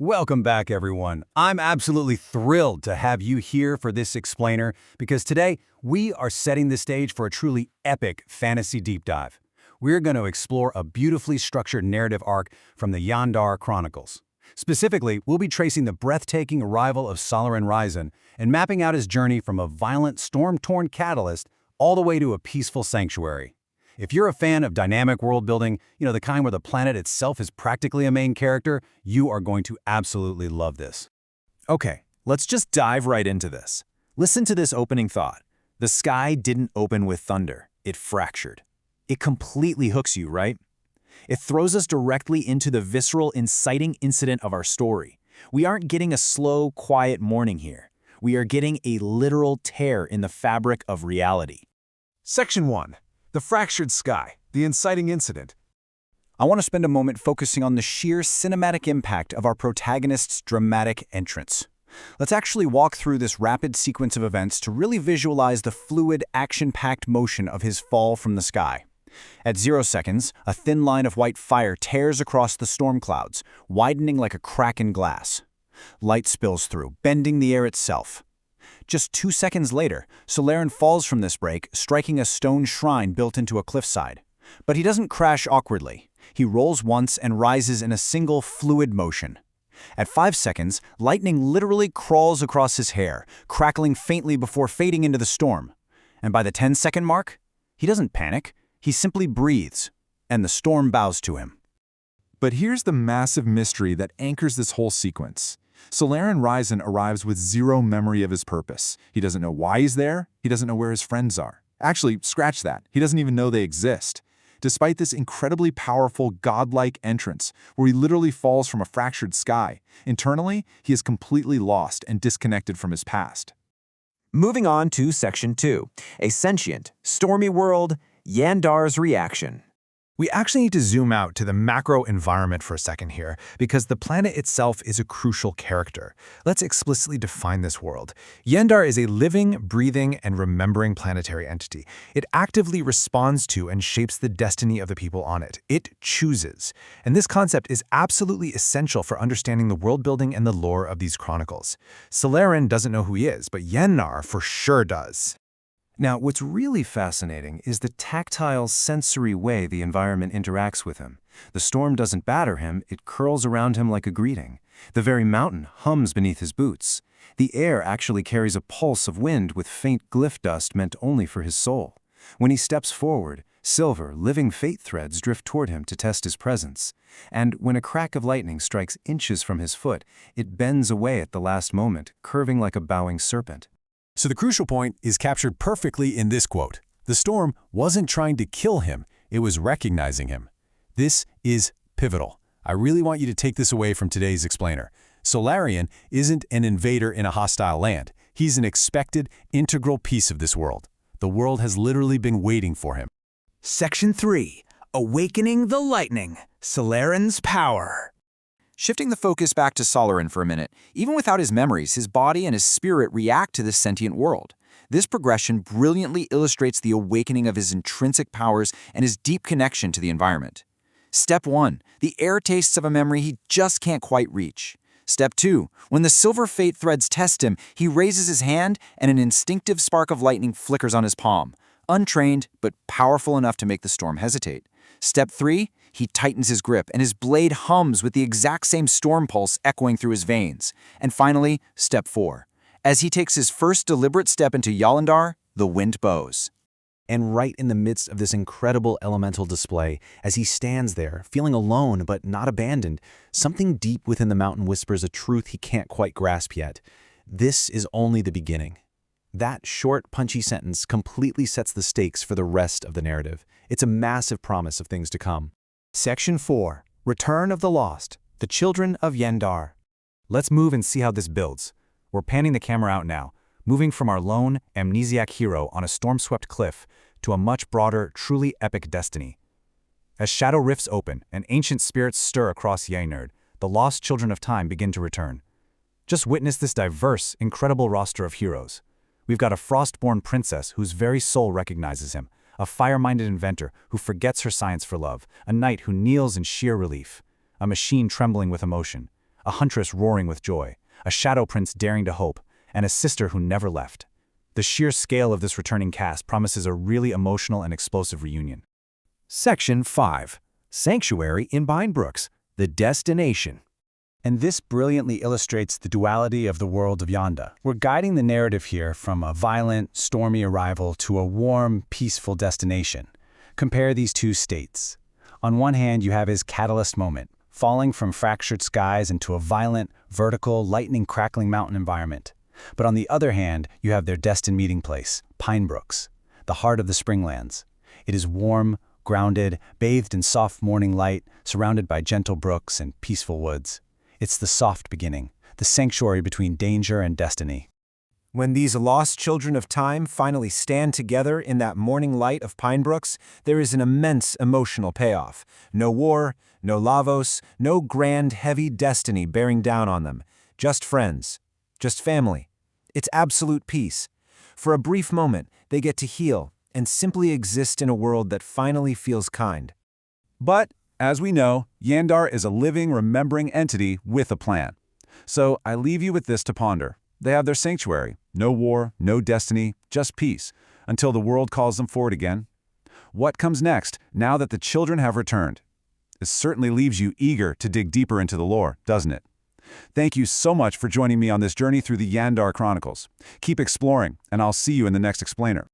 Welcome back, everyone. I'm absolutely thrilled to have you here for this explainer because today we are setting the stage for a truly epic fantasy deep dive. We're going to explore a beautifully structured narrative arc from the Yaenddarr Chronicles. Specifically, we'll be tracing the breathtaking arrival of Solaryn Ryzen and mapping out his journey from a violent, storm-torn catalyst all the way to a peaceful sanctuary. If you're a fan of dynamic world building, the kind where the planet itself is practically a main character, you are going to absolutely love this. Okay, let's just dive right into this. Listen to this opening thought. The sky didn't open with thunder, it fractured. It completely hooks you, right? It throws us directly into the visceral, inciting incident of our story. We aren't getting a slow, quiet morning here. We are getting a literal tear in the fabric of reality. Section 1. The Fractured Sky, the Inciting Incident. I want to spend a moment focusing on the sheer cinematic impact of our protagonist's dramatic entrance. Let's actually walk through this rapid sequence of events to really visualize the fluid, action-packed motion of his fall from the sky. At 0 seconds, a thin line of white fire tears across the storm clouds, widening like a crack in glass. Light spills through, bending the air itself. Just 2 seconds later, Solaryn falls from this break, striking a stone shrine built into a cliffside. But he doesn't crash awkwardly. He rolls once and rises in a single fluid motion. At 5 seconds, lightning literally crawls across his hair, crackling faintly before fading into the storm. And by the 10-second mark, he doesn't panic. He simply breathes, and the storm bows to him. But here's the massive mystery that anchors this whole sequence. Solaryn Ryzen arrives with zero memory of his purpose. He doesn't know why he's there. He doesn't know where his friends are. Actually, scratch that. He doesn't even know they exist. Despite this incredibly powerful, godlike entrance, where he literally falls from a fractured sky, internally, he is completely lost and disconnected from his past. Moving on to Section 2, a sentient, stormy world, Yaenddarr's reaction. We actually need to zoom out to the macro environment for a second here, because the planet itself is a crucial character. Let's explicitly define this world. Yaenddarr is a living, breathing, and remembering planetary entity. It actively responds to and shapes the destiny of the people on it. It chooses. And this concept is absolutely essential for understanding the world building and the lore of these chronicles. Solaryn doesn't know who he is, but Yaenddarr for sure does. Now, what's really fascinating is the tactile, sensory way the environment interacts with him. The storm doesn't batter him, it curls around him like a greeting. The very mountain hums beneath his boots. The air actually carries a pulse of wind with faint glyph dust meant only for his soul. When he steps forward, silver, living fate threads drift toward him to test his presence. And when a crack of lightning strikes inches from his foot, it bends away at the last moment, curving like a bowing serpent. So the crucial point is captured perfectly in this quote. The storm wasn't trying to kill him, it was recognizing him. This is pivotal. I really want you to take this away from today's explainer. Solaryn isn't an invader in a hostile land. He's an expected, integral piece of this world. The world has literally been waiting for him. Section 3. Awakening the Lightning, Solaryn's Power. Shifting the focus back to Solaryn for a minute, even without his memories, his body and his spirit react to this sentient world. This progression brilliantly illustrates the awakening of his intrinsic powers and his deep connection to the environment. Step 1. The air tastes of a memory he just can't quite reach. Step 2. When the silver fate threads test him, he raises his hand and an instinctive spark of lightning flickers on his palm. Untrained, but powerful enough to make the storm hesitate. Step 3. He tightens his grip, and his blade hums with the exact same storm pulse echoing through his veins. And finally, Step 4. As he takes his first deliberate step into Yaenddar, the wind bows. And right in the midst of this incredible elemental display, as he stands there, feeling alone but not abandoned, something deep within the mountain whispers a truth he can't quite grasp yet. This is only the beginning. That short, punchy sentence completely sets the stakes for the rest of the narrative. It's a massive promise of things to come. Section 4. Return of the Lost, the Children of Yaenddarr. Let's move and see how this builds. We're panning the camera out now, moving from our lone, amnesiac hero on a storm-swept cliff to a much broader, truly epic destiny. As shadow rifts open and ancient spirits stir across Yaenddar, the lost children of time begin to return. Just witness this diverse, incredible roster of heroes. We've got a frost-born princess whose very soul recognizes him, a fire-minded inventor who forgets her science for love, a knight who kneels in sheer relief, a machine trembling with emotion, a huntress roaring with joy, a shadow prince daring to hope, and a sister who never left. The sheer scale of this returning cast promises a really emotional and explosive reunion. Section 5. Sanctuary in Binebrooks, the destination. And this brilliantly illustrates the duality of the world of Yaenddar. We're guiding the narrative here from a violent, stormy arrival to a warm, peaceful destination. Compare these two states. On one hand, you have his catalyst moment, falling from fractured skies into a violent, vertical, lightning-crackling mountain environment. But on the other hand, you have their destined meeting place, Pinebrooks, the heart of the Springlands. It is warm, grounded, bathed in soft morning light, surrounded by gentle brooks and peaceful woods. It's the soft beginning, the sanctuary between danger and destiny. When these lost children of time finally stand together in that morning light of Pinebrooks, there is an immense emotional payoff. No war, no Lavos, no grand, heavy destiny bearing down on them. Just friends. Just family. It's absolute peace. For a brief moment, they get to heal and simply exist in a world that finally feels kind. But, as we know, Yaenddar is a living, remembering entity with a plan. So I leave you with this to ponder. They have their sanctuary. No war, no destiny, just peace, until the world calls them forward again. What comes next, now that the children have returned? It certainly leaves you eager to dig deeper into the lore, doesn't it? Thank you so much for joining me on this journey through the Yaenddar Chronicles. Keep exploring, and I'll see you in the next explainer.